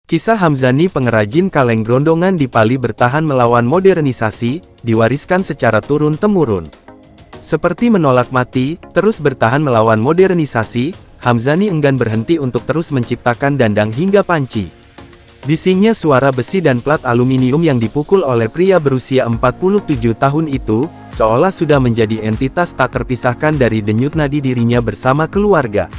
Kisah Hamzani pengrajin kaleng grondongan di Pali bertahan melawan modernisasi, diwariskan secara turun-temurun. Seperti menolak mati, terus bertahan melawan modernisasi, Hamzani enggan berhenti untuk terus menciptakan dandang hingga panci. Bisingnya suara besi dan plat aluminium yang dipukul oleh pria berusia 47 tahun itu, seolah sudah menjadi entitas tak terpisahkan dari denyut nadi dirinya bersama keluarga.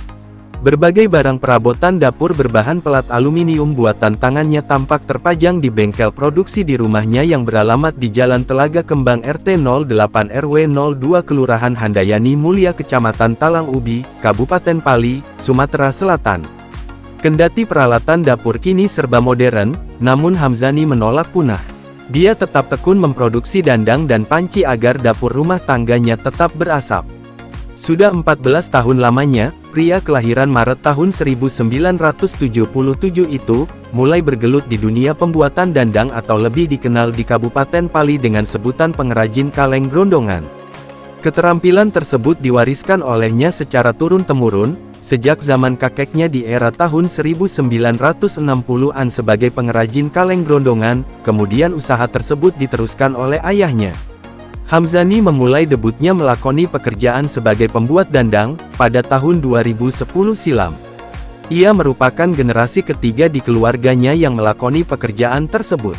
Berbagai barang perabotan dapur berbahan pelat aluminium buatan tangannya tampak terpajang di bengkel produksi di rumahnya yang beralamat di Jalan Telaga Kembang RT 08 RW 02 Kelurahan Handayani Mulia Kecamatan Talang Ubi, Kabupaten Pali, Sumatera Selatan. Kendati peralatan dapur kini serba modern, namun Hamzani menolak punah. Dia tetap tekun memproduksi dandang dan panci agar dapur rumah tangganya tetap berasap. Sudah 14 tahun lamanya, pria kelahiran Maret tahun 1977 itu, mulai bergelut di dunia pembuatan dandang atau lebih dikenal di Kabupaten Pali dengan sebutan pengrajin kaleng grondongan. Keterampilan tersebut diwariskan olehnya secara turun-temurun, sejak zaman kakeknya di era tahun 1960-an sebagai pengrajin kaleng grondongan, kemudian usaha tersebut diteruskan oleh ayahnya. Hamzani memulai debutnya melakoni pekerjaan sebagai pembuat dandang, pada tahun 2010 silam. Ia merupakan generasi ketiga di keluarganya yang melakoni pekerjaan tersebut.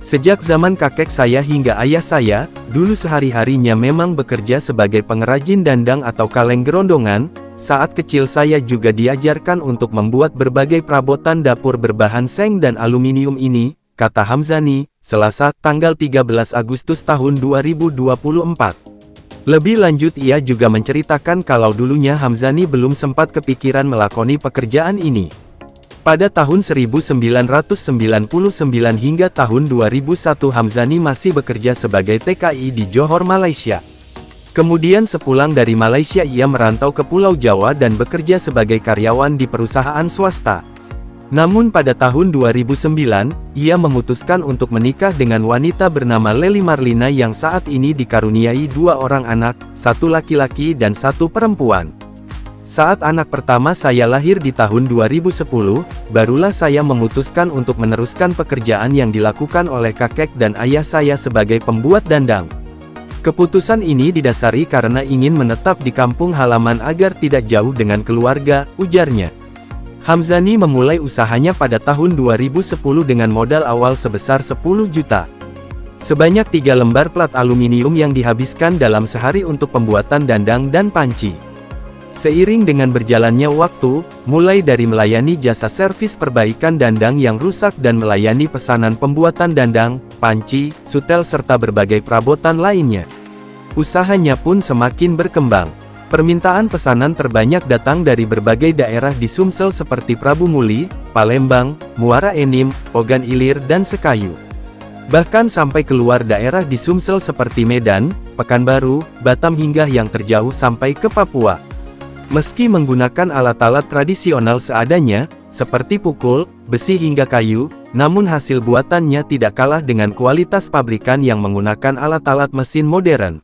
Sejak zaman kakek saya hingga ayah saya, dulu sehari-harinya memang bekerja sebagai pengrajin dandang atau kaleng grondongan. Saat kecil saya juga diajarkan untuk membuat berbagai perabotan dapur berbahan seng dan aluminium ini, kata Hamzani, Selasa, tanggal 13 Agustus tahun 2024. Lebih lanjut ia juga menceritakan kalau dulunya Hamzani belum sempat kepikiran melakoni pekerjaan ini. Pada tahun 1999 hingga tahun 2001 Hamzani masih bekerja sebagai TKI di Johor, Malaysia. Kemudian sepulang dari Malaysia ia merantau ke Pulau Jawa dan bekerja sebagai karyawan di perusahaan swasta. Namun pada tahun 2009, ia memutuskan untuk menikah dengan wanita bernama Leli Marlina yang saat ini dikaruniai 2 orang anak, 1 laki-laki dan 1 perempuan. Saat anak pertama saya lahir di tahun 2010, barulah saya memutuskan untuk meneruskan pekerjaan yang dilakukan oleh kakek dan ayah saya sebagai pembuat dandang. Keputusan ini didasari karena ingin menetap di kampung halaman agar tidak jauh dengan keluarga, ujarnya. Hamzani memulai usahanya pada tahun 2010 dengan modal awal sebesar 10 juta. Sebanyak 3 lembar plat aluminium yang dihabiskan dalam sehari untuk pembuatan dandang dan panci. Seiring dengan berjalannya waktu, mulai dari melayani jasa servis perbaikan dandang yang rusak dan melayani pesanan pembuatan dandang, panci, sutel serta berbagai perabotan lainnya. Usahanya pun semakin berkembang. Permintaan pesanan terbanyak datang dari berbagai daerah di Sumsel seperti Prabu Muli, Palembang, Muara Enim, Ogan Ilir dan Sekayu. Bahkan sampai keluar daerah di Sumsel seperti Medan, Pekanbaru, Batam hingga yang terjauh sampai ke Papua. Meski menggunakan alat-alat tradisional seadanya, seperti pukul, besi hingga kayu, namun hasil buatannya tidak kalah dengan kualitas pabrikan yang menggunakan alat-alat mesin modern.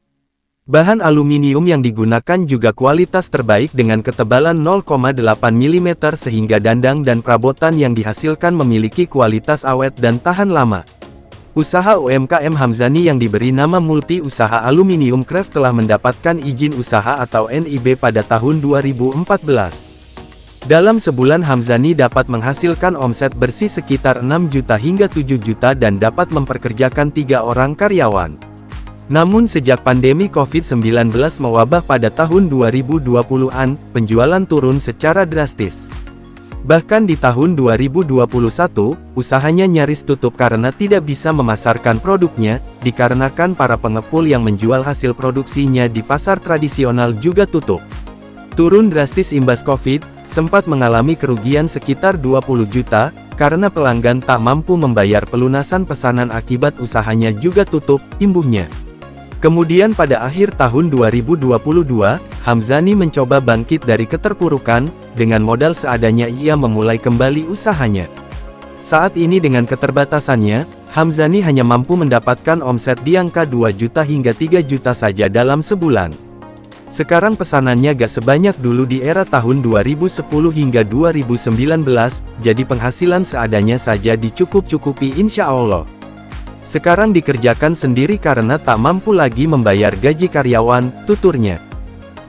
Bahan aluminium yang digunakan juga kualitas terbaik dengan ketebalan 0,8 mm sehingga dandang dan perabotan yang dihasilkan memiliki kualitas awet dan tahan lama. Usaha UMKM Hamzani yang diberi nama Multi Usaha Aluminium Craft telah mendapatkan izin usaha atau NIB pada tahun 2014. Dalam sebulan Hamzani dapat menghasilkan omset bersih sekitar 6 juta hingga 7 juta dan dapat memperkerjakan 3 orang karyawan. Namun sejak pandemi COVID-19 mewabah pada tahun 2020-an, penjualan turun secara drastis. Bahkan di tahun 2021, usahanya nyaris tutup karena tidak bisa memasarkan produknya, dikarenakan para pengepul yang menjual hasil produksinya di pasar tradisional juga tutup. Turun drastis imbas COVID, sempat mengalami kerugian sekitar 20 juta, karena pelanggan tak mampu membayar pelunasan pesanan akibat usahanya juga tutup, imbuhnya. Kemudian pada akhir tahun 2022, Hamzani mencoba bangkit dari keterpurukan, dengan modal seadanya ia memulai kembali usahanya. Saat ini dengan keterbatasannya, Hamzani hanya mampu mendapatkan omset di angka 2 juta hingga 3 juta saja dalam sebulan. Sekarang pesanannya gak sebanyak dulu di era tahun 2010 hingga 2019, jadi penghasilan seadanya saja dicukup-cukupi insya Allah. Sekarang dikerjakan sendiri karena tak mampu lagi membayar gaji karyawan, tuturnya.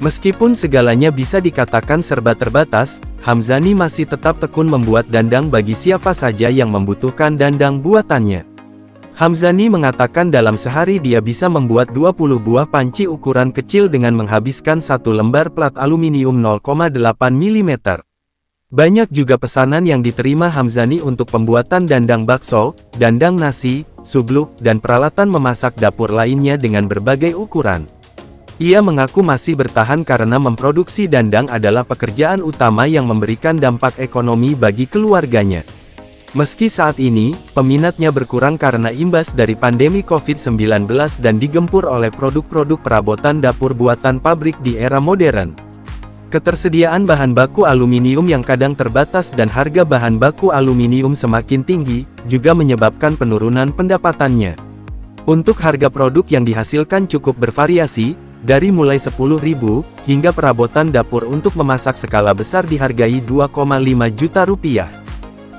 Meskipun segalanya bisa dikatakan serba terbatas, Hamzani masih tetap tekun membuat dandang bagi siapa saja yang membutuhkan dandang buatannya. Hamzani mengatakan dalam sehari dia bisa membuat 20 buah panci ukuran kecil dengan menghabiskan satu lembar plat aluminium 0,8 mm. Banyak juga pesanan yang diterima Hamzani untuk pembuatan dandang bakso, dandang nasi, subluk, dan peralatan memasak dapur lainnya dengan berbagai ukuran. Ia mengaku masih bertahan karena memproduksi dandang adalah pekerjaan utama yang memberikan dampak ekonomi bagi keluarganya. Meski saat ini, peminatnya berkurang karena imbas dari pandemi COVID-19 dan digempur oleh produk-produk perabotan dapur buatan pabrik di era modern. Ketersediaan bahan baku aluminium yang kadang terbatas dan harga bahan baku aluminium semakin tinggi, juga menyebabkan penurunan pendapatannya. Untuk harga produk yang dihasilkan cukup bervariasi, dari mulai 10.000, hingga perabotan dapur untuk memasak skala besar dihargai 2,5 juta rupiah.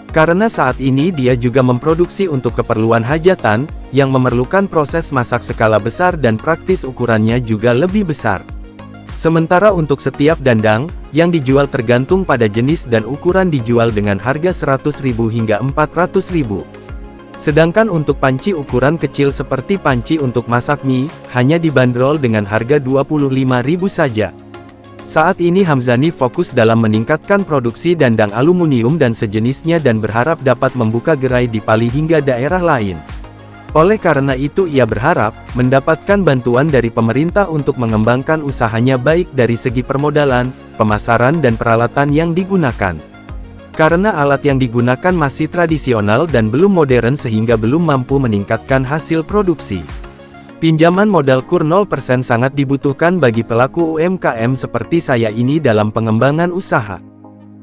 Karena saat ini dia juga memproduksi untuk keperluan hajatan, yang memerlukan proses masak skala besar dan praktis ukurannya juga lebih besar. Sementara untuk setiap dandang, yang dijual tergantung pada jenis dan ukuran dijual dengan harga 100.000 hingga 400.000. Sedangkan untuk panci ukuran kecil seperti panci untuk masak mie, hanya dibanderol dengan harga 25.000 saja. Saat ini Hamzani fokus dalam meningkatkan produksi dandang aluminium dan sejenisnya dan berharap dapat membuka gerai di Pali hingga daerah lain. Oleh karena itu ia berharap, mendapatkan bantuan dari pemerintah untuk mengembangkan usahanya baik dari segi permodalan, pemasaran dan peralatan yang digunakan. Karena alat yang digunakan masih tradisional dan belum modern sehingga belum mampu meningkatkan hasil produksi. Pinjaman modal KUR 0% sangat dibutuhkan bagi pelaku UMKM seperti saya ini dalam pengembangan usaha.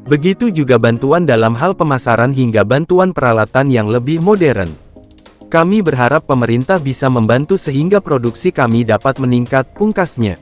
Begitu juga bantuan dalam hal pemasaran hingga bantuan peralatan yang lebih modern. Kami berharap pemerintah bisa membantu sehingga produksi kami dapat meningkat, pungkasnya.